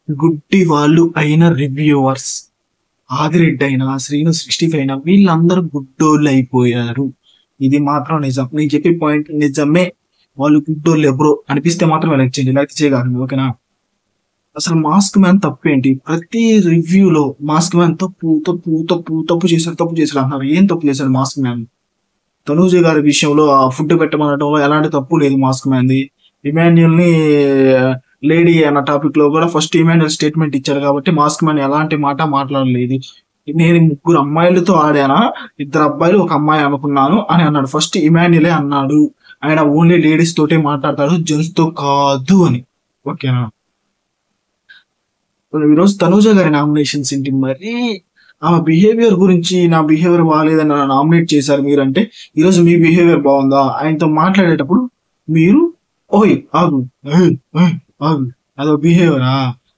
గుడ్డి వాళ్ళు అయిన రివ్యూవర్స్ ఆదిరెడ్డి అయినా శ్రీను 65 అయినా వీళ్ళందరూ గుడ్డోళ్ళు అయిపోయారు. ఇది మాత్రం నిజం. నేను చెప్పే పాయింట్ నిజమే. వాళ్ళు గుడ్డోళ్ళు ఎవరో అనిపిస్తే మాత్రం ఎలక్ట్ చేయండి, లేకపోతే చేయగలరు. ఓకేనా? అసలు మాస్క్ మ్యాన్ తప్పు ఏంటి? ప్రతి రివ్యూలో మాస్క్ మ్యాన్ తప్పు తప్పు తప్పు తప్పు చేశాడు అంటున్నారు. ఏం తప్పు చేశాడు మాస్క్ మ్యాన్? తనూజ గారి విషయంలో ఆ ఫుడ్ పెట్టమనడంలో ఎలాంటి తప్పు లేదు మాస్క్ మ్యాన్ది. ఇమాన్యుయల్ ని లేడీ అన్న టాపిక్ లో కూడా ఫస్ట్ ఇమాన్యుయల్ స్టేట్మెంట్ ఇచ్చాడు కాబట్టి మాస్క్ మ్యాన్ ఎలాంటి మాట మాట్లాడలేదు. నేను 3 అమ్మాయిలతో ఆడానా, 2 అబ్బాయిలు 1 అమ్మాయి అనుకున్నాను అని అన్నాడు. ఫస్ట్ ఇమాన్యుయలే అన్నాడు, ఆయన ఓన్లీ లేడీస్ తోటే మాట్లాడతాడు, జెంట్స్ తో కాదు అని. ఓకేనా? ఈరోజు తనూజ గారి నామినేషన్స్ ఏంటి మరి? ఆమె బిహేవియర్ గురించి నా బిహేవియర్ బాగాలేదని నామినేట్ చేశారు మీరు అంటే, ఈరోజు మీ బిహేవియర్ బాగుందా? ఆయనతో మాట్లాడేటప్పుడు మీరు ఓయ్ ఆగు ఆగు అదో బిహేవియరా?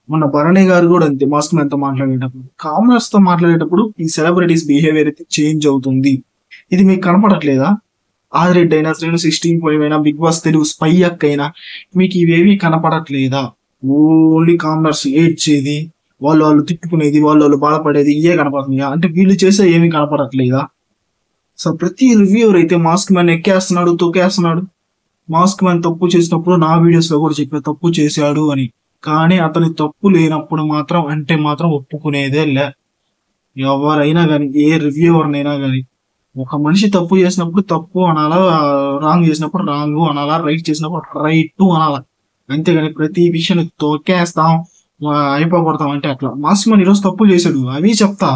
మొన్న భరణి గారు కూడా అంతే, మాస్క్ మ్యాన్ తో మాట్లాడేటప్పుడు, కామనర్స్ తో మాట్లాడేటప్పుడు ఈ సెలబ్రిటీస్ బిహేవియర్ అయితే చేంజ్ అవుతుంది. ఇది మీకు కనపడట్లేదా? ఆదిరెడ్డి అయినా, శ్రీను 16 అయినా, బిగ్ బాస్ తెలుగు స్పై అక్క అయినా మీకు ఇవేవి కనపడట్లేదా? ఓన్లీ కామనర్స్ ఏడ్చేది, వాళ్ళు తిట్టుకునేది, వాళ్ళు బాధపడేది, ఇవే కనపడుతున్నాయా? అంటే వీళ్ళు చేసే ఏమీ కనపడట్లేదా? సో ప్రతి రివ్యూవర్ అయితే మాస్క్ మ్యాన్ ఎక్కేస్తున్నాడు, తొక్కేస్తున్నాడు. మాస్క్ మ్యాన్ తప్పు చేసినప్పుడు నా వీడియోస్ లో కూడా చెప్పే తప్పు చేశాడు అని, కానీ అతని తప్పు లేనప్పుడు మాత్రం ఒప్పుకునేదే లే. ఎవరైనా కానీ, ఏ రివ్యూవర్నైనా కానీ, ఒక మనిషి తప్పు చేసినప్పుడు తప్పు అనాలా, రాంగ్ చేసినప్పుడు రాంగ్ అనాలా, రైట్ చేసినప్పుడు రైట్ అనాలా. అంతేగాని ప్రతి విషయాన్ని తొక్కేస్తాం, అయిపోగొడతాం అంటే అట్లా. మాస్క్ మ్యాన్ ఈరోజు తప్పు చేశాడు, అవి చెప్తా.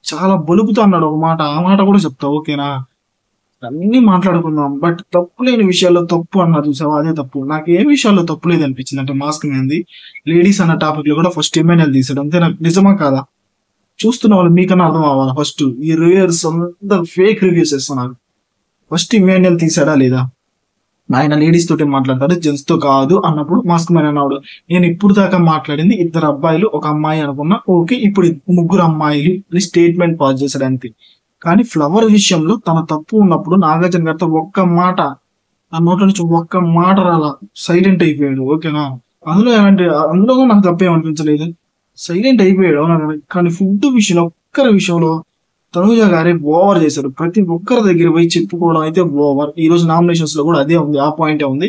చాలా బలుపుతో అన్నాడు ఒక మాట, ఆ మాట కూడా చెప్తా. ఓకేనా? అన్ని మాట్లాడుకుందాం. బట్ తప్పు లేని విషయాల్లో తప్పు అన్నారు చూసావా, అదే తప్పు. నాకు ఏ విషయాల్లో తప్పు లేదు అనిపించింది అంటే మాస్క్ మ్యాన్ది, లేడీస్ అన్న టాపిక్ లో కూడా ఫస్ట్ ఎమ్మెల్యేలు తీసాడు. అంతే, నాకు నిజమా కాదా? చూస్తున్న వాళ్ళు మీకన్నా అర్థం అవ్వాలి. ఫస్ట్ ఈ రివ్యూర్స్ అందరూ ఫేక్ రివ్యూస్ ఇస్తున్నారు. ఫస్ట్ ఇమాన్యుయల్ తీసాడా లేదా? ఆయన లేడీస్ తోటి మాట్లాడతాడు, జెంట్స్ తో కాదు అన్నప్పుడు మాస్క్ మ్యాన్ అన్నాడు, నేను ఇప్పుడు దాకా మాట్లాడింది 2 అబ్బాయిలు 1 అమ్మాయి అనుకున్నా, ఓకే ఇప్పుడు 3 అమ్మాయిలు అని స్టేట్మెంట్ పాస్ చేశాడు అంతే. కానీ ఫ్లవర్ విషయంలో తన తప్పు ఉన్నప్పుడు నాగార్జున గారితో ఒక్క మాట, ఆ నోట్ల నుంచి ఒక్క మాట రాలా, సైలెంట్ అయిపోయాడు. ఓకేనా? అందులో నాకు తప్పేమనిపించలేదు, సైలెంట్ అయిపోయాడు. అవునా? కానీ ఫుడ్ విషయంలో ఒక్కరి విషయంలో తనూజ గారే ఓవర్ చేశారు. ప్రతి ఒక్కరి దగ్గర పోయి చెప్పుకోవడం అయితే ఓవర్. ఈ రోజు నామినేషన్స్ లో కూడా అదే ఉంది, ఆ పాయింటే ఉంది.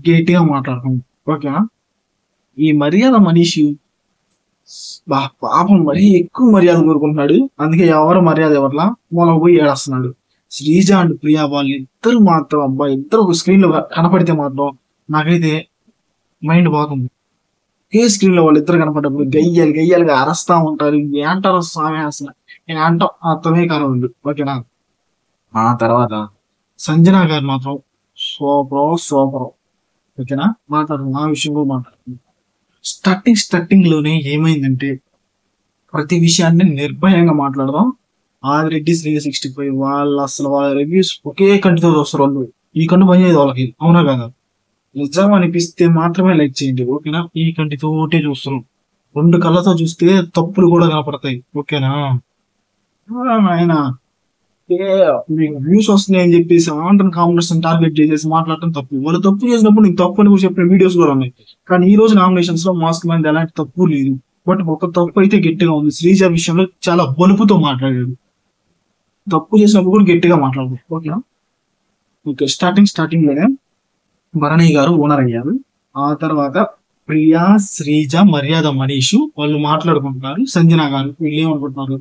గట్టిగా మాట్లాడుకుంది. ఓకేనా? ఈ మర్యాద మనిషి పాపం మరీ ఎక్కువ మర్యాద కోరుకుంటున్నాడు. అందుకే ఎవరు మర్యాద ఎవరిలా మూల పోయి ఏడుస్తున్నాడు. శ్రీజ అండ్ ప్రియా వాళ్ళు ఇద్దరు మాత్రం, అబ్బాయి ఇద్దరు ఒక స్క్రీన్ లో కనపడితే మాత్రం నాకైతే మైండ్ పోతుంది. ఏ స్క్రీన్ లో వాళ్ళిద్దరు కనపడ్డప్పుడు గయ్యాలుగా అరస్తా ఉంటారు. ఏంటారో స్వామి అసలు నేను అంటాం అర్థమే కానివ్వండి. ఓకేనా? ఆ తర్వాత సంజన గారు మాత్రం సూపర్. ఓకేనా? మాట్లాడుతుంది, ఆ విషయం కూడా మాట్లాడుతుంది. స్టార్టింగ్ లోనే ఏమైందంటే, ప్రతి విషయాన్ని నిర్భయంగా మాట్లాడదాం. ఆదిరెడ్డి, శ్రీను 65 వాళ్ళ రివ్యూస్ ఒకే కంటితో చూస్తారు. వాళ్ళు ఈ కంటి పని చేయదు వాళ్ళకి. అవునా కదా? నిజం అనిపిస్తే మాత్రమే లైక్ చేయండి. ఓకేనా? ఈ కంటితోటే చూస్తున్నాం. 2 కళ్ళతో చూస్తే తప్పులు కూడా కనపడతాయి. ఓకేనా? ఆయన మీకు వ్యూస్ వస్తున్నాయి అని చెప్పేసి ఆంటన్ కాంబినేషన్ టార్గెట్ చేసేసి మాట్లాడటం తప్పు. వాళ్ళు తప్పు చేసినప్పుడు నీకు తప్పు అని కూడా చెప్పిన వీడియోస్ కూడా ఉన్నాయి. కానీ ఈ రోజు నామినేషన్స్ లో మాస్క్ మ్యాన్ ఎలాంటి తప్పు లేదు. బట్ ఒక తప్పు అయితే గట్టిగా ఉంది. శ్రీజ విషయంలో చాలా బలుపుతో మాట్లాడాడు. తప్పు చేసినప్పుడు కూడా గట్టిగా మాట్లాడు. ఓకేనా? ఓకే, స్టార్టింగ్ లోనే భరణి గారు ఓనర్ అయ్యారు. ఆ తర్వాత ప్రియా, శ్రీజ, మర్యాద మనీషు వాళ్ళు మాట్లాడుకుంటున్నారు. సంజన గారు వీళ్ళు ఏమనుకుంటున్నారు,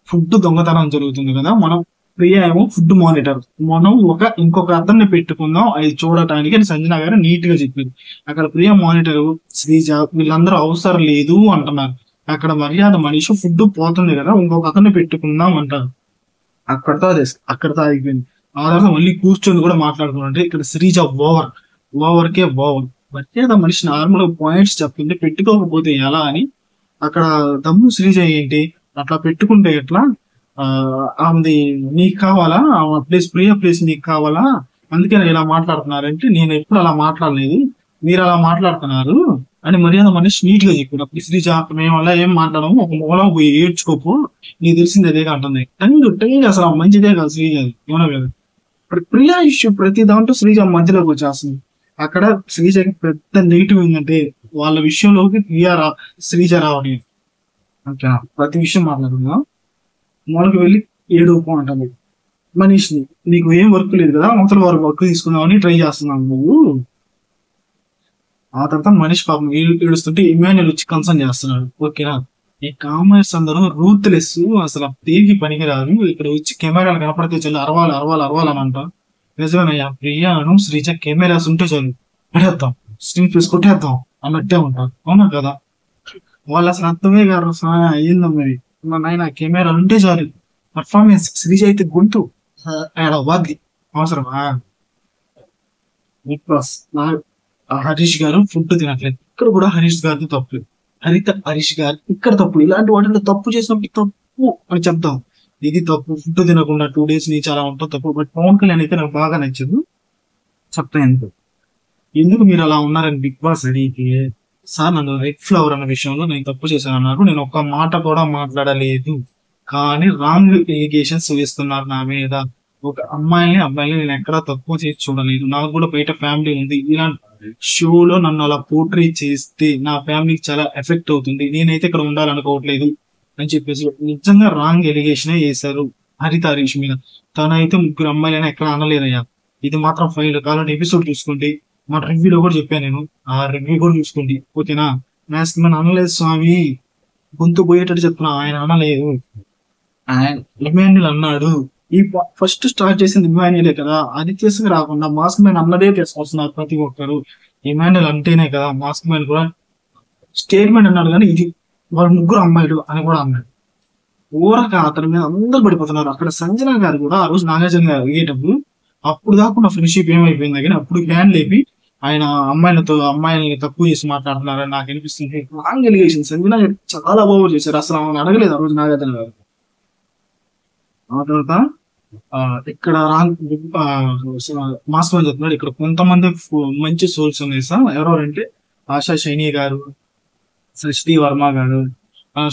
ఫుడ్ దొంగతనం జరుగుతుంది కదా, మనం ప్రియా ఏమో ఫుడ్ మానిటర్, మనం ఇంకొక అతన్ని పెట్టుకుందాం అది చూడటానికి అని సంజన గారు నీట్ గా చెప్పారు. అక్కడ ప్రియా మానిటర్, శ్రీజ వీళ్ళందరూ అవసరం లేదు అంటున్నారు. అక్కడ మర్యాద మనీషు ఫుడ్ పోతుంది కదా, ఇంకొక అతన్ని పెట్టుకుందాం అంటారు. అక్కడతో అయిపోయింది. ఆ తర్వాత మళ్ళీ కూర్చొని కూడా మాట్లాడుకున్నారంటే ఇక్కడ శ్రీజ ఓవర్కే ఓవర్. మర్యాద మనిషి నార్మల్ పాయింట్స్ చెప్తుంటే పెట్టుకోకపోతే ఎలా అని అక్కడ దమ్ము. శ్రీజ ఏంటి అట్లా పెట్టుకుంటే ఎట్లా, ఆమెది నీకు కావాలా, ఆమె ప్రియ ప్లేస్ నీకు కావాలా, అందుకే ఇలా మాట్లాడుతున్నారంటే నేను ఎప్పుడు అలా మాట్లాడలేదు, మీరు అలా మాట్లాడుతున్నారు అని మర్యాద మనిషి నీట్ గా చెప్పాడు. అప్పుడు శ్రీజ మేము అలా ఏం మాట్లాడము, ఒక మూలం పోయి ఏడ్చుకోపు, నీకు తెలిసింది అదే అంటుంది. టంగ్ అసలు మంచిదే కాదు శ్రీజ, ఏమన్నా కదా. ఇప్పుడు ప్రియా ఇష్యూ ప్రతి దాంట్లో శ్రీజ మధ్యలోకి వచ్చేస్తుంది. అక్కడ శ్రీజకి పెద్ద నెగిటివ్ ఏంటంటే వాళ్ళ విషయంలోకి శ్రీజ రావని. ఓకేనా, ప్రతి విషయం మాట్లాడుకుందాం. వాళ్ళకి వెళ్ళి ఏడుపు అంటాను మనీష్ని, నీకు ఏం వర్క్ లేదు కదా, అవతల వారు వర్క్ తీసుకుందామని ట్రై చేస్తున్నావు నువ్వు. ఆ తర్వాత మనిషి పాపం ఏడుస్తుంటే ఇమాన్యుల్ వచ్చి కన్సర్న్ చేస్తున్నాడు. ఓకేనా, ఈ కామర్స్ అందరూ రూత్లెస్, అసలు దేనికి పనికిరాదు, ఇక్కడ వచ్చి కెమెరాలు కనపడితే చాలు అరవాలి అరవాలి అరవాలి అని అంట. నిజమేనయ్యా, ప్రియాను శ్రీజ కెమెరాస్ ఉంటే చాలు పడేద్దాం, స్క్రీన్ ప్లేస్ కొట్టేద్దాం అన్నట్టే ఉంటారు. అవునా కదా, వాళ్ళు అసలు అర్థమే కాదు. ఏందో మరి నాయన, కెమెరాలు ఉంటే చాలు పర్ఫార్మెన్స్. శ్రీజ అయితే గొంతు వాద్ది అవసరమా? బిగ్ బాస్ హరీష్ గారు ఫుడ్ తినట్లేదు, ఇక్కడ కూడా హరీష్ గారిది తప్పు. హరీష్ గారు ఇక్కడ తప్పు. ఇలాంటి వాటిలో తప్పు చేసినప్పుడు తప్పు అని చెప్తాం. ఇది తప్పు, ఫుడ్ తినకుండా 2 days నుంచి అలా ఉంటాం తప్పు. బట్ పవన్ కళ్యాణ్ అయితే నాకు బాగా నచ్చదు. చెప్తాను ఎందుకు మీరు అలా ఉన్నారని బిగ్ బాస్ అడిగితే, సార్ నన్ను రెడ్ ఫ్లవర్ అన్న విషయంలో నేను తప్పు చేశాను అన్నారు, నేను ఒక్క మాట కూడా మాట్లాడలేదు, కానీ రాంగ్ ఎలిగేషన్స్ వేస్తున్నారు నా మీద. ఒక అబ్బాయిని నేను ఎక్కడా తక్కువ చేసి చూడలేదు. నాకు కూడా బయట ఫ్యామిలీ ఉంది. ఇలాంటి షోలో నన్ను అలా పోర్ట్రే చేస్తే నా ఫ్యామిలీకి చాలా ఎఫెక్ట్ అవుతుంది. నేనైతే ఇక్కడ ఉండాలనుకోవట్లేదు అని చెప్పేసి నిజంగా రాంగ్ ఎలిగేషన్ వేశారు హరీష్ మీద. తనైతే 3 అమ్మాయిలైనా ఎక్కడ అనలేదయ్యా. ఇది మాత్రం ఫైల్. కావాలంటే ఎపిసోడ్ చూసుకోండి, మా రివ్యూలో కూడా చెప్పాను నేను, ఆ రివ్యూ కూడా చూసుకోండి. ఓకేనా, మ్యాథ్స్ మన అనలేదు స్వామి, గొంతు పోయేటట్టు చెప్తున్నా, ఆయన అనలేదు. ఆయన ఇమాన్యుల్ అన్నాడు. ఈ ఫస్ట్ స్టార్ట్ చేసింది ఇమాన్యులే కదా, అది తీసుకు రాకుండా మాస్క్ మ్యాన్ అన్నదే తీసుకొస్తున్నారు ప్రతి ఒక్కరు. ఇమాన్యుల్ అంటేనే కదా మాస్క్ మ్యాన్ కూడా స్టేట్మెంట్ అన్నాడు, కానీ ఇది వాళ్ళు 3 అమ్మాయిలు అని కూడా అన్నాడు. ఊరక అతని మీద అందరూ పడిపోతున్నారు. అక్కడ సంజన గారు కూడా ఆ రోజు నాగార్జున గారు అయ్యేటప్పుడు అప్పుడు దాకా ఫ్రెండ్షిప్ ఏమైపోయింది, కానీ అప్పుడు హ్యాండ్ లేపి ఆయన అమ్మాయిల్ని తక్కువ చేసి మాట్లాడుతున్నారని నాకు అనిపిస్తుంది. Wrong allegation. సంజన గారు చాలా బాగా చేశారు, అసలు ఆమెను అడగలేదు ఆ రోజు నాగార్జున గారు. ఆ తర్వాత ఇక్కడ మాస్ మ్యాన్ చెప్తున్నాడు, ఇక్కడ కొంతమంది మంచి సోల్స్ ఉన్నాయి సార్. ఎవరెవరంటే ఆశా శైని గారు, సృష్టి వర్మ గారు,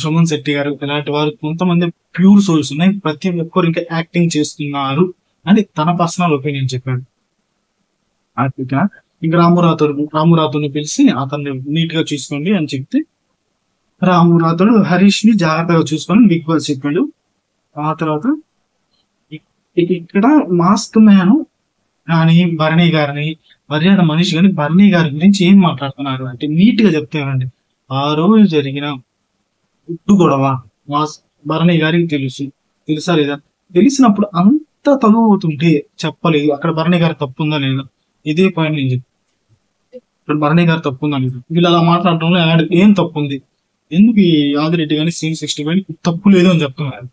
సుమన్ శెట్టి గారు, ఇలాంటి వారు కొంతమంది ప్యూర్ సోల్స్ ఉన్నాయి. ప్రతి ఒక్కరు ఇంకా యాక్టింగ్ చేస్తున్నారు అని తన పర్సనల్ ఒపీనియన్ చెప్పాడు. ఇంకా రామురాతుని పిలిచి అతన్ని నీట్ గా చూసుకోండి అని చెప్తే, రామురాతుడు హరీష్ ని జాగ్రత్తగా చూసుకొని బిగ్ బాస్ చెప్పాడు. ఆ తర్వాత ఇక్కడ మాస్క్ మ్యాన్ కానీ భరణి గారిని, మర్యాద మనిషి కానీ భరణి గారి గురించి ఏం మాట్లాడుతున్నారు అంటే నీట్ గా చెప్తానండి. ఆ రోజు జరిగిన గుట్టు గొడవ భరణి గారికి తెలుసా లేదా? తెలిసినప్పుడు అంత తగువుతుంటే చెప్పలేదు అక్కడ భరణి గారి తప్పు ఉందా లేదా. ఇదే పాయింట్ నేను చెప్పి, ఇక్కడ భరణి గారి తప్పు ఉందా లేదు. వీళ్ళు అలా మాట్లాడటంలో అలాంటి ఏం తప్పు ఉంది? ఎందుకు ఈ ఆదిరెడ్డి కానీ శ్రీ 65 తప్పు లేదు అని చెప్తున్నారు.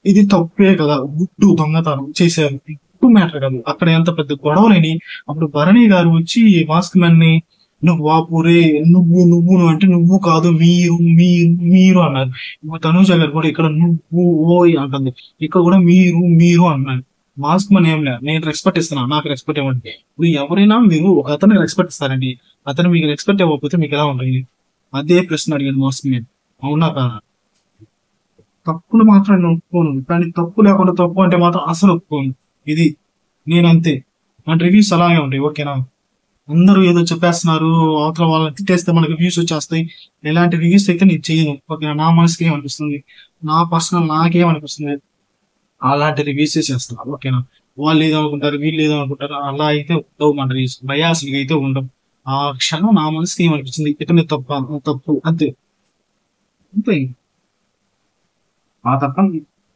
ఇది తప్పే కదా, గుట్టు దొంగతనం చేశారు, గుట్టు మ్యాటర్ కాదు. అక్కడ ఎంత పెద్ద గొడవలేని అప్పుడు భరణి గారు వచ్చి మాస్క్ మ్యాన్ ని నువ్వు వాపురే నువ్వు అంటే నువ్వు కాదు మీరు అన్నారు. ఇప్పుడు తనూజ గారు కూడా ఇక్కడ నువ్వు ఓయ్ అంటుంది, ఇక్కడ కూడా మీరు అన్నారు. మాస్క్ మ్యాన్ ఏం లేదు, నేను రెస్పెక్ట్ ఇస్తున్నా, నాకు రెస్పెక్ట్ ఇవ్వండి. ఇప్పుడు ఎవరైనా మీరు ఒక అతనికి రెస్పెక్ట్ ఇస్తారండి, అతను మీకు రెస్పెక్ట్ ఇవ్వకపోతే మీకు ఎలా ఉంటుంది? అదే ప్రశ్న అడిగాడు మాస్క్ మ్యాన్. అవునా కాదా? తప్పులు మాత్రం నేను ఒప్పుకోను, కానీ తప్పు లేకుండా తప్పు అంటే మాత్రం అసలు ఒప్పుకోను. ఇది నేనంతే, మన రివ్యూస్ అలాగే ఉంటాయి. ఓకేనా, అందరూ ఏదో చెప్పేస్తున్నారు, అవతల వాళ్ళని తిట్టేస్తే మనకి వ్యూస్ వచ్చేస్తాయి. ఇలాంటి రివ్యూస్ అయితే నేను చేయను. ఓకేనా, నా మనసుకి ఏమనిపిస్తుంది, నా పర్సనల్ నాకేమనిపిస్తుంది అలాంటి రివ్యూస్ చేస్తాను. ఓకేనా, వాళ్ళు ఏదో అనుకుంటారు, వీళ్ళు ఏదో అనుకుంటారు, అలా అయితే ఉండవు మన రివ్యూస్, బయాస్గా అయితే ఉండవు. ఆ క్షణం నా మనసుకి ఏమనిపిస్తుంది, ఇతనే తప్పు అంతే అంతే. ఆ తర్వాత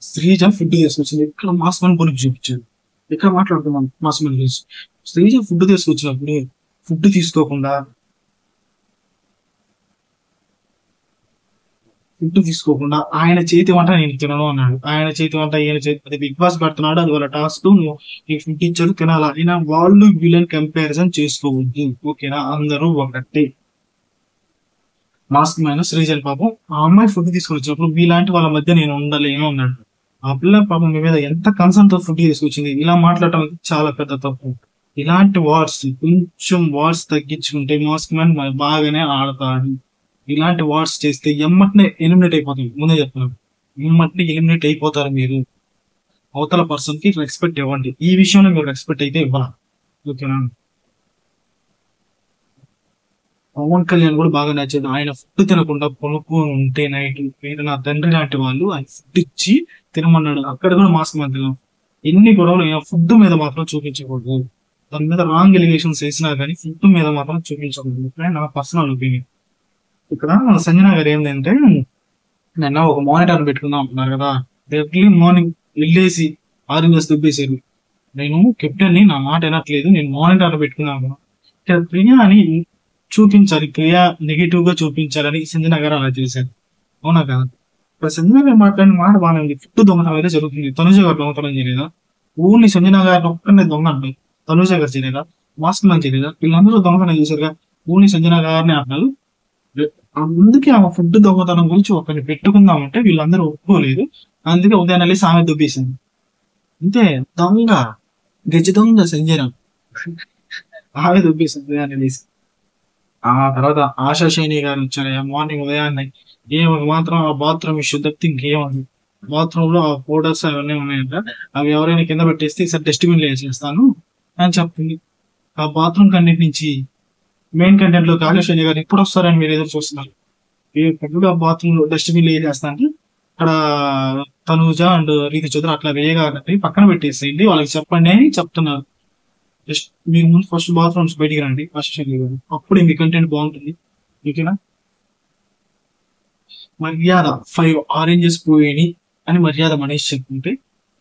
శ్రీజ ఫుడ్ తీసుకొచ్చింది, ఇక్కడ మాస్ మ్యాన్ గురించి చూపించాడు. ఇక్కడ మాట్లాడుతున్నాం మాస్ మ్యాన్ గురించి. శ్రీజ ఫుడ్ తీసుకొచ్చినప్పుడు ఫుడ్ తీసుకోకుండా ఆయన చేతి వంట నేను తినను అన్నాడు. ఆయన చేతి వంట ఈయన చేతి, అది బిగ్ బాస్ పెడుతున్నాడు, అది వాళ్ళ టాస్క్, నీకు ఫుడ్ ఇచ్చారు తినాలా. అయినా వాళ్ళు వీళ్ళని కంపారిజన్ చేసుకోవద్దు. ఓకేనా, అందరూ ఒకటే. మాస్క్ మ్యాన్ శ్రీజల్ పాపం ఆ అమ్మాయి ఫుడ్ తీసుకొని వచ్చినప్పుడు వీలాంటి వాళ్ళ మధ్య నేను ఉండలేను అన్నాడు. ఆ పిల్ల పాపం మీ మీద ఎంత కన్సర్న్ తో ఫుడ్ తీసుకొచ్చింది. ఇలా మాట్లాడటం చాలా పెద్ద తప్పు. ఇలాంటి కొంచెం వార్డ్స్ తగ్గించుకుంటే మాస్క్ మ్యాన్ బాగానే ఆడతాడు. ఇలాంటి వార్డ్స్ చేస్తే ఎమ్మటినే ఎలిమినేట్ అయిపోతాం. ముందే చెప్తున్నాను, ఎమ్మటినే ఎలిమినేట్ అయిపోతారు మీరు. అవతల పర్సన్ కి రెస్పెక్ట్ ఇవ్వండి. ఈ విషయంలో మీరు రెస్పెక్ట్ అయితే ఇవ్వాలి. ఓకేనా, పవన్ కళ్యాణ్ కూడా బాగా నచ్చేది. ఆయన ఫుడ్ తినకుండా కొనుక్కొని ఉంటే నైట్ మీరు నా తండ్రి లాంటి వాళ్ళు ఆయన ఫుడ్ ఇచ్చి తినమన్నాడు. అక్కడ కూడా మాస్క్ మధ్యలో ఎన్ని గొడవలు ఫుడ్ మీద మాత్రం చూపించకూడదు. దాని మీద రాంగ్ ఎలిగేషన్స్ వేసినా కానీ ఫుడ్ మీద మాత్రం చూపించకూడదు. నా పర్సనల్ ఒపీనియన్. ఇక్కడ సంజన గారు ఏంటంటే నిన్న ఒక మానిటర్ పెట్టుకుందాం అంటున్నారు కదా. ఎర్లీ మార్నింగ్ వెళ్ళేసి ఆరెంజెస్ దుబ్బేసారు. నేను కెప్టెన్ ని, నా మాట వినట్లేదు, నేను మానిటర్ పెట్టుకున్నాను. ఇక్కడ ప్రియాని చూపించాలి, ప్రియా నెగిటివ్ గా చూపించాలని సంజన గారు అలా చేశారు. అవునా కదా? ఇప్పుడు సంజన గారు మాట్లాడిన మాట బాగానే ఉంది. ఫుడ్ దొంగతనం అయితే జరుగుతుంది. తనుజ గారు దొంగతనం చేయలేదా? ఓన్లీ సంజన గారు ఒక్కనే దొంగ అంటారు. తనుజ గారు చేయలేదా? మాస్క్ మ్యాన్ చేయలేదా? వీళ్ళందరూ దొంగతనం చేశారుగా. ఓన్లీ సంజన గారిని అంటారు. అందుకే ఆ ఫుడ్ దొంగతనం గురించి ఒకరిని పెట్టుకుందామంటే వీళ్ళందరూ ఒప్పుకోలేదు. అందుకే ఉదయం వెళ్ళి సామె దుబ్బేసింది. అంతే, దొంగ, గజ దొంగ సంజన ఆమె దుబ్బేసింది ఉదయాన్నే వెళ్ళేసి. ఆ తర్వాత ఆశా శైని గారు వచ్చారు మార్నింగ్ ఉదయాన్నే. మాత్రం ఆ బాత్రూమ్ ఇష్యూ తప్పితే ఇంకేముంది. బాత్రూమ్ లో ఆ పౌడర్స్ అవన్నీ ఉన్నాయంట. అవి ఎవరైనా కింద పెట్టేస్తే ఈసారి డస్ట్బిన్ లో వేసేస్తాను అని చెప్తుంది. ఆ బాత్రూమ్ కంటెంట్ నుంచి మెయిన్ కంటెంట్ లో ఆశా శైని గారు ఎప్పుడు వస్తారని మీరు ఎదురు చూస్తున్నారు. ఎప్పుడు ఆ బాత్రూమ్ లో డస్ట్బిన్ లో వేసేస్తాను. అక్కడ తనూజ అండ్ రీతి చౌదరి అట్లా వేయగాలంటే పక్కన పెట్టేసేయండి, వాళ్ళకి చెప్పండి అని చెప్తున్నారు. జస్ట్ మీరు ముందు ఫస్ట్ బాత్రూమ్స్ బయటికి రండి ఆశా శైని గారు, అప్పుడు మీ కంటెంట్ బాగుంటుంది. ఓకేనా? మర్యాద 5 ఆరెంజెస్ పోయినాయి అని మర్యాద మనీష్ చెప్పుకుంటే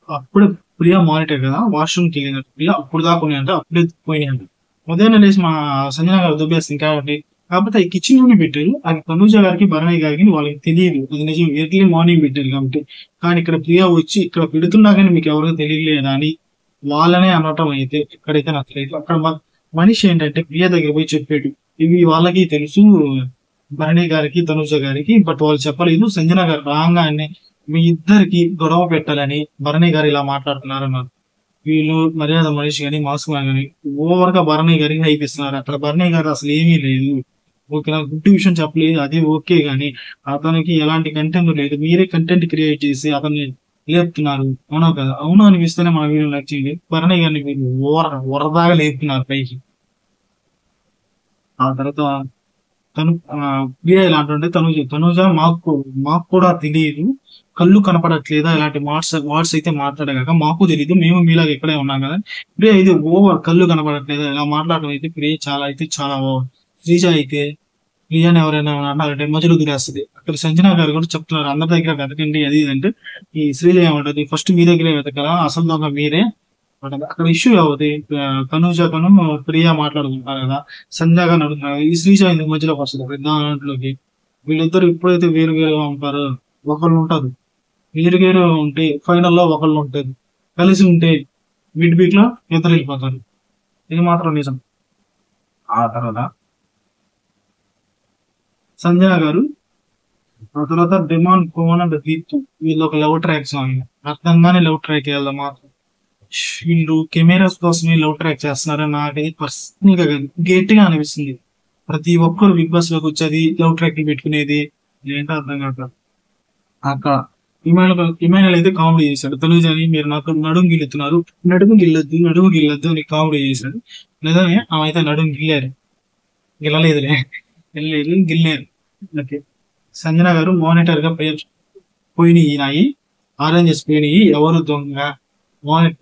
అప్పుడు ప్రియా మానిటర్ కదా వాష్రూమ్కి వెళ్ళినట్టు ప్రియా అప్పుడు దాకా ఉన్నాయంట, అప్పుడే పోయినాయి అంట. ఉదయం లేసి మా సంజన గారు దుబ్బేస్తుంది కాబట్టి. కాకపోతే ఈ కిచెన్ లోనే పెట్టారు. అది తనూజ గారికి భరణి గారికి వాళ్ళకి తెలియదు. అది నిజం, ఎర్లీ మార్నింగ్ పెట్టారు కాబట్టి. కానీ ఇక్కడ ప్రియా వచ్చి ఇక్కడ పెడుతున్నా కానీ మీకు ఎవరికి తెలియలేదా అని వాళ్ళనే అనటం అయితే ఇక్కడైతే నాకు తెలియదు. అక్కడ మనిషి ఏంటంటే ప్రియా దగ్గర పోయి చెప్పాడు, ఇవి వాళ్ళకి తెలుసు భరణి గారికి తనుజ గారికి, బట్ వాళ్ళు చెప్పలేదు. సంజన గారు రాగానే మీ ఇద్దరికి గొడవ పెట్టాలని భరణి గారు ఇలా మాట్లాడుతున్నారు అన్నారు. వీళ్ళు మర్యాద మనిషి కానీ మాస్క్ కానీ ఓవర్ గా భరణి గారికి హైపిస్తున్నారు. అక్కడ భరణి గారు అసలు ఏమీ లేదు. ఓకే, నాకు గుడ్ విషయం చెప్పలేదు, అది ఓకే, కానీ అతనికి ఎలాంటి కంటెంట్ లేదు. మీరే కంటెంట్ క్రియేట్ చేసి అతన్ని లేపుతున్నారు. అవునా కదా? అవును అనిపిస్తేనే మన వీడియో నచ్చింది. భరణి గారిని మీరు వరదాగా లేపుతున్నారు పైకి. ఆ తర్వాత తను ప్రియా ఇలా అంటుంటే తనుజ మాకు కూడా తెలియదు, కళ్ళు కనపడట్లేదా, ఇలాంటి వాట్స్ అయితే మాట్లాడగాక మాకు తెలియదు, మేము మీలాగా ఇక్కడే ఉన్నాం కదా. ప్రియా ఇది ఓవర్, కళ్ళు కనపడట్లేదా ఇలా మాట్లాడడం అయితే ప్రియ చాలా ఓవర్. శ్రీజ అయితే ప్రియాని ఎవరైనా అన్నారంటే మధ్యలో తినేస్తుంది. అక్కడ సంజన గారు కూడా చెప్తున్నారు అందరి దగ్గర వెతకండి అది ఇది అంటే ఈ శ్రీజ ఏమంటది, ఫస్ట్ మీ దగ్గరే వెతకరా, అసలు దొంగ మీరే అంటది. అక్కడ ఇష్యూ అవుతుంది. తనుజను ప్రియా మాట్లాడుకుంటారు కదా, సంజయ్ గారు అడుగుతున్నారు ఈ శ్రీజ ఎందుకు మధ్యలోకి వస్తుంది దాంట్లోకి. వీళ్ళిద్దరు ఎప్పుడైతే వేరు వేరుగా ఉంటారో ఒకళ్ళు ఉంటారు, వేరు వేరు ఉంటే ఫైనల్ లో ఒకళ్ళు ఉంటారు, కలిసి ఉంటే మిడ్ వీక్ లో ఇద్దరు వెళ్ళిపోతారు. ఇది మాత్రం నిజం. ఆ తర్వాత సంజయ్ గారు ఆ తర్వాత డిమాండ్ కోన్ అండ్ దీప్తు వీళ్ళు ఒక లవ్ ట్రాక్ సాంగ్ అర్థంగానే లవ్ ట్రాక్ వెళ్దాం మాత్రం. వీళ్ళు కెమెరాస్ కోసమే లవ్ ట్రాక్ చేస్తున్నారని నాకైతే పర్సనల్ గా గట్టిగా అనిపిస్తుంది. ప్రతి ఒక్కరు బిగ్ బాస్ లోకి వచ్చేది లవ్ ట్రాక్ పెట్టుకునేది ఏంటో అర్థం కాక. అక్కడ ఇమానుయల్ అయితే కామెడీ చేశాడు, తనుజని మీరు నాకు నడుము గిల్లుతున్నారు, నడుము గిల్లొద్దు అని కామెడీ చేశాడు. నిజమే, ఆమె అయితే నడుము గిల్లలేదులే, గిల్లారు. ఓకే. సంజన గారు మానిటర్ గా పోయినాయి, ఆరెంజెస్ పోయినాయి, ఎవరు దొంగ,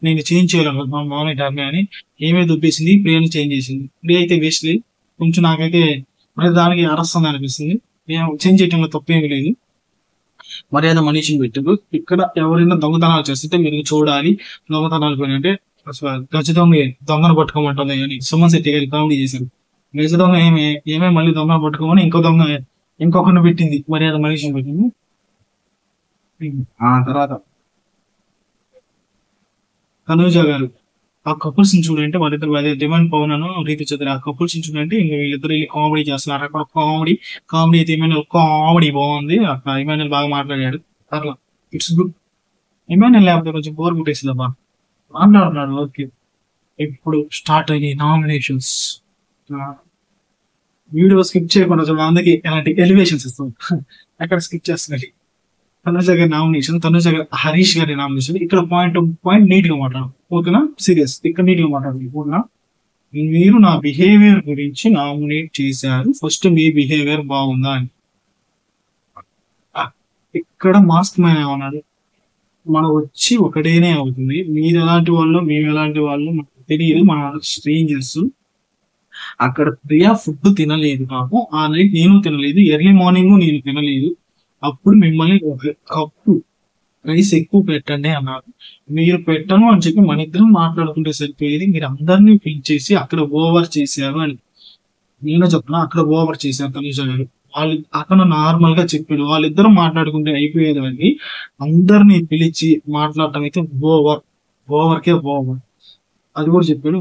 నేను చేంజ్ చేయాలనుకుంటున్నాను మానిటర్ అని ఏమే దుబ్బేసింది, ప్రియని చేంజ్ చేసింది. ప్రియ అయితే వేస్ట్లీ, కొంచెం నాకైతే ప్రతి దానికి అరస్తుంది అనిపిస్తుంది. చేంజ్ చేయడంలో తప్పేమీ లేదు. మర్యాద మనిషిని పెట్టదు. ఇక్కడ ఎవరైనా దొంగతనాలు చేస్తుంటే మీరు చూడాలి. దొంగతనాలు పోయిన అంటే గజ దొంగను పట్టుకోమంటుంది అని సుమన్ శెట్టి గారి కామెడీ చేశారు. గజ దొంగ ఏమే మళ్ళీ దొంగను పట్టుకోమని ఇంకొకరిని పెట్టింది, మర్యాద మనిషిని పెట్టింది. ఆ తర్వాత తనూజ గారు ఆ కపుల్స్ ని చూడంటే వాళ్ళిద్దరు అదే డిమాండ్ పవన్ రీతి చౌదరి ఆ కపుల్స్ ని చూడంటే ఇంకా వీళ్ళిద్దరు కామెడీ చేస్తున్నారు. అక్కడ కామెడీ అయితే కామెడీ బాగుంది. అక్కడ ఇమానుయల్ బాగా మాట్లాడాడు. అట్లా ఇట్స్ గుడ్. ఇమానుయల్ లేకపోతే కొంచెం బోర్ కొట్టేసింది అబ్బా, మాట్లాడుతున్నాడు. ఓకే, ఇప్పుడు స్టార్ట్ అయ్యి నామినేషన్స్. వీడియో స్కిప్ చేయకుండా చూడాలి, అందుకే ఎలాంటి ఎలివేషన్స్ ఇస్తాం. అక్కడ స్కిప్ చేస్తున్నాడు. తనుజ గారి నామినేషన్, తనుజ గారి హరీష్ గారి నామినేషన్. ఇక్కడ పాయింట్ నీట్ గా మాట్లాడు, ఓకేనా? సీరియస్, ఇక్కడ నీట్ గా మాట్లాడు, ఓకేనా? మీరు నా బిహేవియర్ గురించి నామినేట్ చేశారు, ఫస్ట్ మీ బిహేవియర్ బాగుందా అని. ఇక్కడ మాస్క్ మ్యాన్ ఏమన్నాడు, మనం వచ్చి ఒకటేనే అవుతుంది, మీరు ఎలాంటి వాళ్ళు మేము ఎలాంటి వాళ్ళు మనకు తెలియదు, మన స్ట్రేంజర్స్. అక్కడ ప్రియా ఫుడ్ తినలేదు నాకు, ఆ నైట్ నేను తినలేదు, ఎర్లీ మార్నింగ్ నేను తినలేదు. అప్పుడు మిమ్మల్ని ఒక కప్పు రైస్ ఎక్కువ పెట్టండి అన్నారు. మీరు పెట్టను అని చెప్పి మన ఇద్దరం మాట్లాడుకుంటే సరిపోయేది, మీరు అందరినీ పిలిచేసి అక్కడ ఓవర్ చేశారు అని. నేను చెప్తున్నా, అక్కడ ఓవర్ చేశారు తనుజ గారు. వాళ్ళు అతను నార్మల్ గా చెప్పాడు, వాళ్ళిద్దరూ మాట్లాడుకుంటే అయిపోయేది అని అందరినీ పిలిచి మాట్లాడటం అయితే ఓవర్కే ఓవర్. అది కూడా చెప్పాడు.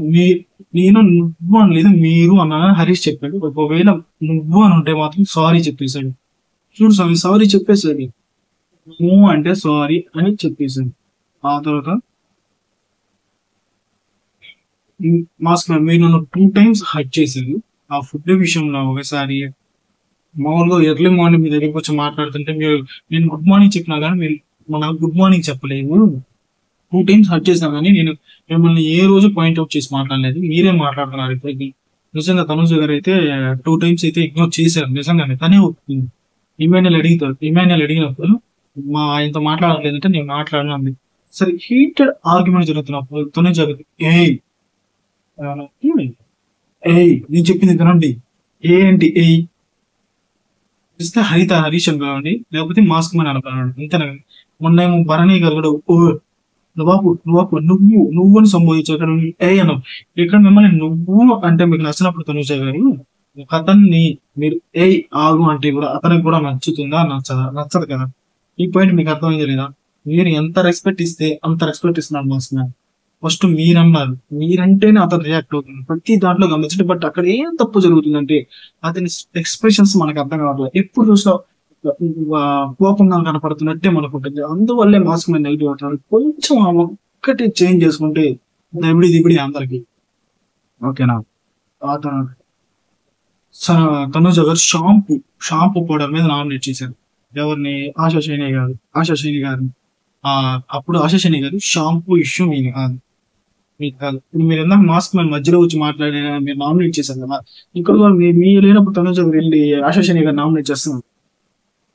నేను నువ్వు అనలేదు మీరు అన్నానని హరీష్ చెప్పాడు. ఒకవేళ నువ్వు అని ఉంటే మాత్రం సారీ చెప్పేశాడు. చూడు స్వామి, సారీ చెప్పేశాడు. నువ్వు అంటే సారీ అని చెప్పేశాడు. ఆ తర్వాత మాస్క్ మీరు నన్ను 2 times హర్ట్ చేశారు ఆ ఫుడ్ విషయంలో. ఒకసారి మామూలుగా ఎర్లీ మార్నింగ్ మీ దగ్గరికి వచ్చి మాట్లాడుతుంటే మీరు, నేను గుడ్ మార్నింగ్ చెప్పినా కానీ మీరు నాకు గుడ్ మార్నింగ్ చెప్పలేదు. 2 times హర్ట్ చేసినా కానీ నేను మిమ్మల్ని ఏ రోజు పాయింట్అవుట్ చేసి మాట్లాడలేదు, మీరే మాట్లాడుతున్నారు ఇప్పటికి. నిజంగా తనుజ గారు అయితే 2 times అయితే ఇగ్నోర్ చేశారు నిజంగానే. తనే ఒప్పుకుంది. ఇమాన్యుయల్ అడిగినప్పుడు మా ఆయనతో మాట్లాడలేదంటే నేను మాట్లాడను అంది. సరే హీటెడ్ ఆర్గ్యుమెంట్ జరుగుతున్నప్పుడు తనుజ గారు నేను చెప్పింది వినండి, ఏంటి ఇస్తే హరీష్ అని కావండి, లేకపోతే మాస్క్ మ్యాన్ అనుకోండి, అంతేనా. మొన్న ఏమో భరణి గారు కూడా నువ్వు అని సంబోధించావు, అన్నావు. ఇక్కడ మిమ్మల్ని నువ్వు అంటే మీకు నచ్చినప్పుడు తనుజ గారు ఒక అతన్ని మీరు ఆగు అంటే కూడా అతనికి కూడా నచ్చుతుందా నచ్చదు కదా. ఈ పాయింట్ మీకు అర్థమైంది లేదా. మీరు ఎంత రెస్పెక్ట్ ఇస్తే అంత రెస్పెక్ట్ ఇస్తున్నాడు మాస్క్ మ్యాన్. ఫస్ట్ మీరన్నారు, మీరంటేనే అతను రియాక్ట్ అవుతుంది ప్రతి దాంట్లో గమనించండి. బట్ అక్కడ ఏం తప్పు జరుగుతుందంటే అతని ఎక్స్ప్రెషన్స్ మనకు అర్థం కావట్లేదు. ఎప్పుడు చూసినా కోపంగా కనపడుతున్నట్టే మనకు ఉంటుంది. అందువల్లే మాస్క్ మ్యాన్ నెగిటివ్ అవుతాడు. కొంచెం ఒక్కటి చేంజ్ చేసుకుంటే దిబిడి అందరికి ఓకేనా. తనుజ గారు షాంపూ పౌడర్ మీద నామినేట్ చేశారు. ఎవరిని? ఆశా శైని గారిని. అప్పుడు ఆశా శైని గారు షాంపూ ఇష్యూ మీకు కాదు. మీరు ఎంత మాస్క్ మ్యాన్ మధ్యలో వచ్చి మాట్లాడే మీరు నామినేట్ చేశారు కదా, ఇక్కడ మీరు లేనప్పుడు తనుజ గారు వెళ్ళి ఆశా శైని గారు నామినేట్ చేస్తున్నారు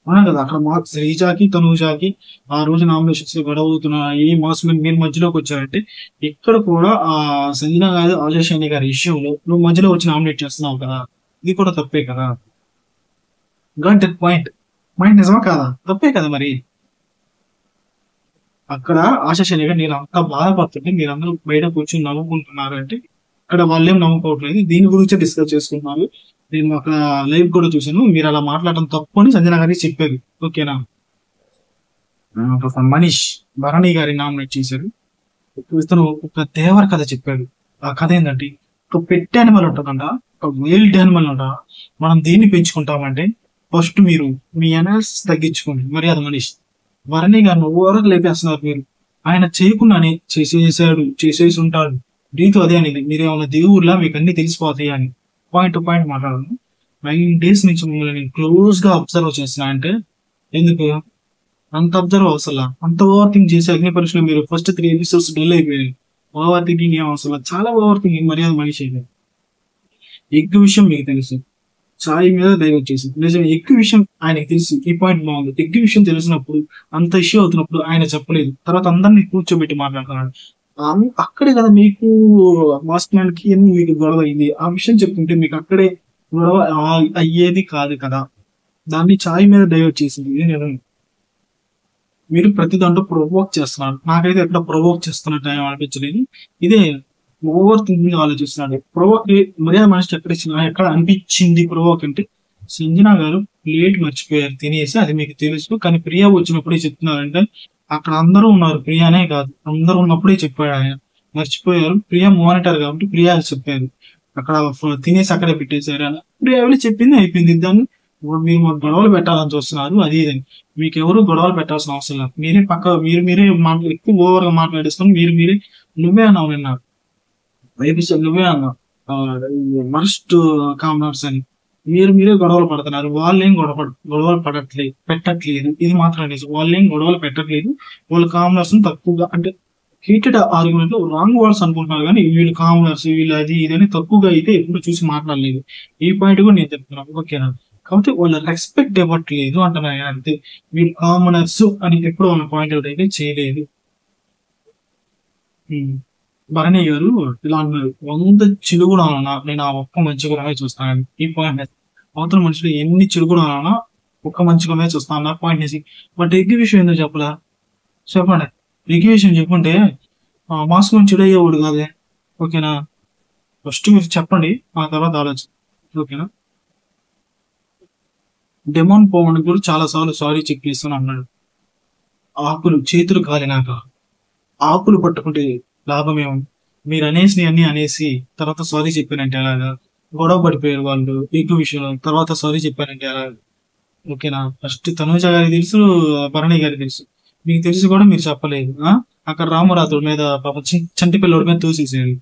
అవునా కదా. అక్కడ శ్రీజాకి తనుజాకి ఆ రోజు నామినేషన్స్ గొడవ అవుతున్న ఈ మాస్క్ మ్యాన్ మీరు మధ్యలోకి వచ్చారంటే, ఇక్కడ కూడా ఆ సంజన గారు ఆశా శైని గారి ఇష్యూలో నువ్వు మధ్యలో వచ్చి నామినేట్ చేస్తున్నావు కదా, ఇది కూడా తప్పే కదా. గట్ దట్ పాయింట్ నిజమా కాదా? తప్పే కదా మరి. అక్కడ ఆశా శైని గారు నేను అంత బాధపడుతుంటే మీరు అందరూ బయట కూర్చొని నవ్వుకుంటున్నారు అంటే, అక్కడ వాళ్ళేం నవ్వుకోవట్లేదు, దీని గురించే డిస్కస్ చేసుకుంటున్నారు. నేను అక్కడ లైవ్ కూడా చూసాను, మీరు అలా మాట్లాడడం తప్పు అని సంజన గారికి చెప్పారు ఓకేనా. మనీష్ భరణి గారి నామినేట్ చేశారు. ఇతను ఒక దేవర కథ చెప్పాడు. ఆ కథ ఏంటంటే, ఒక పెట్ యానిమల్ ఉంటుందంట, ఒక వైల్డ్ యానిమల్ ఉంట. మనం దేన్ని పెంచుకుంటామంటే ఫస్ట్ మీరు మీ ఎనర్జీ తగ్గించుకోండి. మరి అది మనీష్ భరణి గారిని ఓవర్ లేపేస్తున్నారు మీరు. ఆయన చేయకుండానే చేసేసి ఉంటాడు. రీతు అదే అనేది, మీరేమన్నా దేవుళ్ళ మీకు అన్ని తెలిసిపోతాయి అని పాయింట్ టు పాయింట్ మాట్లాడాను. 9 days నుంచి మిమ్మల్ని నేను క్లోజ్ గా అబ్జర్వ్ చేసిన అంటే, ఎందుకు అంత అబ్జర్వ్ అవసరం, అంత ఓవర్ థింక్ చేసి అగ్ని పరీక్షలో మీరు ఫస్ట్ 3 episodes డెల్ అయిపోయాయి. ఓవర్ థింకింగ్ ఏం అవసరం, చాలా ఓవర్ థింకింగ్ మర్యాద మనిషి అయిపోయింది. ఎగ్ విషయం మీకు తెలుసు, సాయి మీద దైవం చేసి నిజం. ఎగ్ విషయం ఆయనకి తెలుసు, ఈ పాయింట్ బాగుంది. ఎగ్ విషయం తెలిసినప్పుడు అంత ఇష్యూ అవుతున్నప్పుడు ఆయన చెప్పలేదు, తర్వాత అందరినీ కూర్చోబెట్టి మాట్లాడుతున్నాడు. అక్కడే కదా మీకు మాస్క్ మ్యాన్ కి మీకు గొడవ అయింది. ఆ విషయం చెప్తుంటే మీకు అక్కడే గొడవ అయ్యేది కాదు కదా. దాన్ని ఛాయ్ మీద డైవర్ట్ చేసింది. ఇది నేను మీరు ప్రతి దాంట్లో ప్రొవోక్ చేస్తున్నారు. నాకైతే ఎక్కడ ప్రొవోక్ చేస్తున్నట్టు అనిపించలేదు. ఇదే ఓవర్ థింకింగ్ ఆలోచిస్తున్నాడు. ప్రొవోక్ మర్యాద మనిషి ఎక్కడ అనిపించింది ప్రొవోక్ అంటే, సంజన గారు ప్లేట్ మర్చిపోయారు తినేసి, అది మీకు తెలుసు, కానీ ప్రియా వచ్చినప్పుడే చెప్తున్నారంటే అక్కడ అందరూ ఉన్నారు, ప్రియానే కాదు అందరూ ఉన్నప్పుడే చెప్పాడు ఆయన. మర్చిపోయారు, ప్రియా మానిటర్ కాబట్టి ప్రియా చెప్పారు. అక్కడ తినేసి అక్కడే పెట్టేశారు అని ప్రియా వెళ్ళి చెప్పింది, అయిపోయింది. దాన్ని మీరు మాకు గొడవలు పెట్టాలని చూస్తున్నారు, అది ఇదని. మీకు ఎవరు గొడవలు పెట్టాల్సిన అవసరం లేదు. మీరే మీరే ఎక్కువ ఓవర్ గా మాట్లాడేసుకొని మీరే నువ్వే అన్నావు నిన్న నువ్వే అన్నావు మస్ట్ కామనర్స్ అని. మీరే గొడవలు పడుతున్నారు, వాళ్ళేం గొడవలు పెట్టట్లేదు. ఇది మాత్రం నిజం, వాళ్ళేం గొడవలు పెట్టట్లేదు. వాళ్ళు కామనర్స్ తక్కువగా అంటే హీటెడ్ ఆర్గ్యుమెంట్ లో రాంగ్ వర్డ్స్ అనుకుంటున్నారు కానీ వీళ్ళు కామనర్స్ వీళ్ళు అది ఇదని తక్కువగా అయితే ఎప్పుడు చూసి మాట్లాడలేదు. ఈ పాయింట్ కూడా నేను చెప్తున్నాను, ఓకేనా. కాబట్టి వాళ్ళ రెస్పెక్ట్ ఇవ్వట్లేదు అంటున్నాను అంతే. వీళ్ళు కామనర్స్ అని ఎప్పుడు వాళ్ళ పాయింట్ అవుట్ అయితే చేయలేదు. భరణి గారు ఇలా అన్నారు, 100 చెడుగుణాలన్నా నేను ఆ ఒక్క మంచి గుణమే చూస్తాను. ఈ పాయింట్ అవతల మనుషులు ఎన్ని చెడుగుణాలన్నా ఒక్క మంచి గుణమే చూస్తాను అన్న పాయింట్ వేసి. బట్ ఎగ్గి విషయం ఏందో చెప్పలా, చెప్పండి. ఎగ్గి విషయం చెప్పుంటే మాస్క్ నుంచి చెడు అయ్యేవాడు కాదే, ఓకేనా. ఫస్ట్ మీరు చెప్పండి, ఆ తర్వాత ఆలోచన, ఓకేనా. డెమాన్ పవన్ కూడా చాలా సార్లు సారీ చెప్పేస్తాను అన్నాడు. ఆకులు చేతులు కాలినాక ఆకులు పట్టుకుంటే లాభమేమో, మీరు అనేసి అన్ని అనేసి తర్వాత సారీ చెప్పానంటే అలాగా గొడవ పడిపోయారు వాళ్ళు ఎక్కువ విషయంలో, తర్వాత సారీ చెప్పానంటే అలాగా, ఓకేనా. ఫస్ట్ తనుజ గారికి తెలుసు, భరణి గారికి తెలుసు, మీకు తెలిసి కూడా మీరు చెప్పలేదు. అక్కడ రామరాజుల మీద పాపం చంటి పిల్లడి మీద తోసేసారు.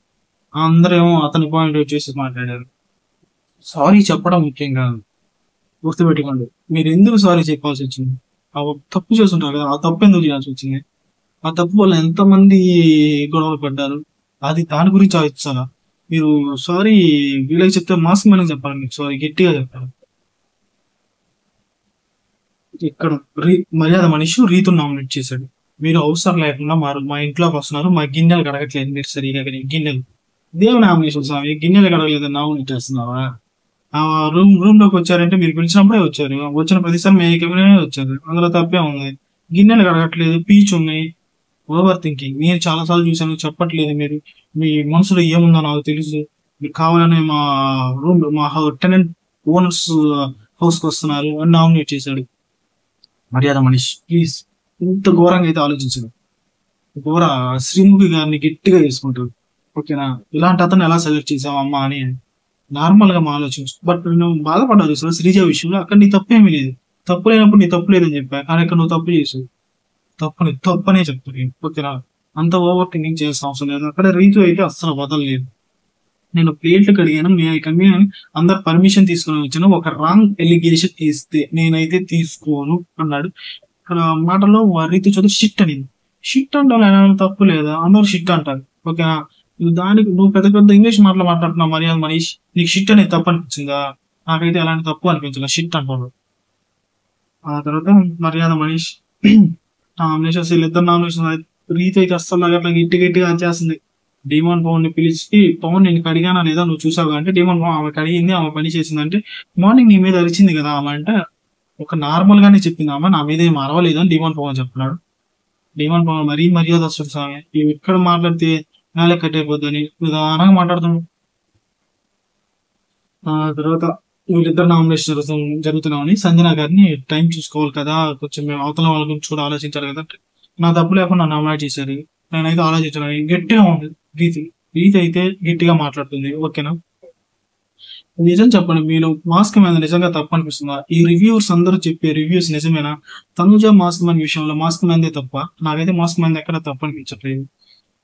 అందరేమో అతని పాయింట్ అవుట్ చేసి మాట్లాడారు. సారీ చెప్పడం ముఖ్యం కాదు, గుర్తుపెట్టుకోండి. మీరు ఎందుకు సారీ చెప్పాల్సి వచ్చింది, ఆ తప్పు చేస్తుంటారు కదా, ఆ తప్పు ఎందుకు చేయాల్సి వచ్చింది, ఆ తప్పు వల్ల ఎంతమంది గొడవలు పడ్డారు, అది దాని గురించి ఆలోచించాలా మీరు. సారీ వీళ్ళకి చెప్తే మాస్క్ మ్యాన్ చెప్పాలి, మీకు సారీ గట్టిగా చెప్పాలి. ఇక్కడ మర్యాద మనిషి రీతులు నామినేట్ చేశాడు. మీరు అవసరం లేకుండా మా ఇంట్లోకి వస్తున్నారు, మా గిన్నెలు కడగట్లేదు మీరు సరిగా, గిన్నెలు దేవుని నామినేషన్ స్వామి, గిన్నెలు కడగలేదు నామినేట్ చేస్తున్నావా. ఆ రూమ్ లోకి వచ్చారంటే మీరు పిలిచినప్పుడే వచ్చారు, వచ్చిన ప్రతిసారి మేకమే వచ్చారు, అందులో తప్పే ఉంది. గిన్నెలు కడగట్లేదు, పీచ్ ఉన్నాయి, ఓవర్ థింకింగ్. నేను చాలా సార్లు చూసాను, చెప్పట్లేదు మీరు. మీ మనసులో ఏముందో నాకు తెలుసు. మీరు కావాలని మా రూమ్ మా టెనెంట్ ఓనర్స్ హౌస్ కి వస్తున్నారు అని నామినేట్ చేశాడు. మర్యాద మనిషి ప్లీజ్, ఇంత ఘోరంగా అయితే ఆలోచించదు. ఘోర శ్రీముఖి గారిని గట్టిగా చేసుకుంటారు, ఓకేనా. ఇలాంటి అతను ఎలా సెలెక్ట్ చేసావు అమ్మా అని నార్మల్ గా మా ఆలోచించు. బట్ నువ్వు బాధపడ్డావు సార్ శ్రీజ విషయంలో, అక్కడ నీ తప్పేమీ లేదు. తప్పు లేనప్పుడు నీ తప్పు లేదని చెప్పా, కానీ అక్కడ నువ్వు తప్పు చేసావు. తప్పనే చెప్తాను, ఓకేనా. అంత ఓవర్ థింకింగ్ చేసిన అవసరం లేదు. అక్కడ రీతు అయితే అస్సలు వదలలేదు. నేను ప్లేట్లు కడిగాను, నేను అందరు పర్మిషన్ తీసుకుని వచ్చాను, ఒక రాంగ్ ఎలిగేషన్ ఇస్తే నేనైతే తీసుకోను అన్నాడు. ఇక్కడ మాటలో రీతు చదువు షిట్ అనేది. షిట్ అంటే తప్పు లేదా, అందరూ షిట్ అంటారు, ఓకేనా. దానికి నువ్వు పెద్ద పెద్ద ఇంగ్లీష్ మాటలు మాట్లాడుతున్నావు మర్యాద మనీష్, నీకు షిట్ అనేది తప్పు అనిపించిందా. నాకైతే అలాంటి తప్పు అనిపించలేదు, షిట్ అంటాడు. ఆ తర్వాత మర్యాద మనీష్ నామినేషన్స్, వీళ్ళిద్దరు నామినేషన్. రీతి అయితే అస్సలు అట్లా గట్టిగా చేస్తుంది. డిమాండ్ పవన్ ని పిలిచి, పవన్ నేను కడిగానా లేదా నువ్వు చూసావు అంటే, డిమాండ్ పవన్ ఆమె కడిగింది, ఆమె పని చేసిందంటే, మార్నింగ్ నీ మీద అరిచింది కదా ఆమె అంటే, ఒక నార్మల్ గానే చెప్పింది ఆమె, నా మీద ఏం అరవలేదు అని డిమాండ్ పవన్ చెప్తున్నాడు. డిమాండ్ పవన్ మరీ మర్యాద వస్తుంది స్వామి, ఎక్కడ మాట్లాడితే నేల కట్టయిపోద్దని నిదానంగా మాట్లాడుతున్నాడు. ఆ తర్వాత వీళ్ళిద్దరు నామినేషన్ జరుగుతున్నామని సంజన గారిని టైం చూసుకోవాలి కదా, కొంచెం మేము అవతల వాళ్ళ గురించి కూడా ఆలోచించాలి కదా, నా తప్పు లేకుండా నామినేట్ చేశారు, నేనైతే ఆలోచించాను. గట్టిగా ఉంది రీతి అయితే గట్టిగా మాట్లాడుతుంది, ఓకేనా. నిజం చెప్పండి, మీరు మాస్క్ మ్యాన్ నిజంగా తప్పు అనిపిస్తుందా. ఈ రివ్యూవర్స్ అందరూ చెప్పే రివ్యూస్ నిజమేనా. తనుజ మాస్క్ మ్యాన్ విషయంలో మాస్క్ మ్యాన్దే తప్ప, నాకైతే మాస్క్ మ్యాన్ ఎక్కడ తప్పు అనిపించట్లేదు.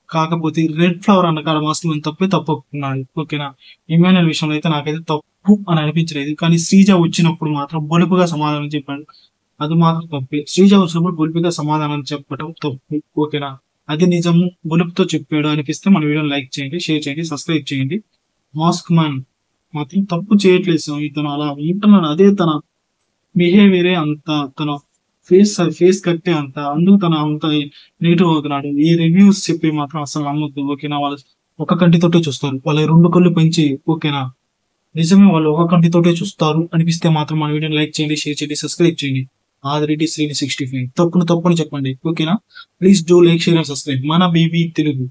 కాకపోతే రెడ్ ఫ్లవర్ అన్న కాడ మాస్క్ మ్యాన్ తప్పు ఒప్పుకున్నాడు, ఓకేనా. ఇమాన్యుల్ విషయంలో అయితే నాకైతే తప్పు అని అనిపించలేదు, కానీ శ్రీజ వచ్చినప్పుడు మాత్రం బొలుపుగా సమాధానం చెప్పాడు, అది మాత్రం తప్పే. శ్రీజ వచ్చినప్పుడు బొలుపుగా సమాధానం చెప్పడం తప్పు, ఓకేనా. అది నిజము, బొలుపుతో చెప్పాడు అనిపిస్తే మన వీడియోని లైక్ చేయండి, షేర్ చేయండి, సబ్స్క్రైబ్ చేయండి. మాస్క్ మ్యాన్ మాత్రం తప్పు చేయట్లేదు, ఇతను అలా ఉంటున్నాడు, అదే తన బిహేవియరే అంత, తన ఫేస్ కట్టే అంత, అందుకు తన అంత నెగిటివ్ అవుతున్నాడు. ఈ రివ్యూస్ చెప్పి మాత్రం అసలు నమ్మొద్దు, ఓకేనా. వాళ్ళు ఒక కంటితోటే చూస్తారు, వాళ్ళ 2 కళ్ళు పెంచి, ఓకేనా. నిజమే వాళ్ళు ఒక కంటితోటే చూస్తారు అనిపిస్తే మాత్రం మన వీడియోని లైక్ చేయండి, షేర్ చేయండి, సబ్స్క్రైబ్ చేయండి. ఆదిరెడ్డి శ్రీని 65 తప్పుని చెప్పండి, ఓకేనా. Please do like, share and subscribe మన బీబీ తెలుగు.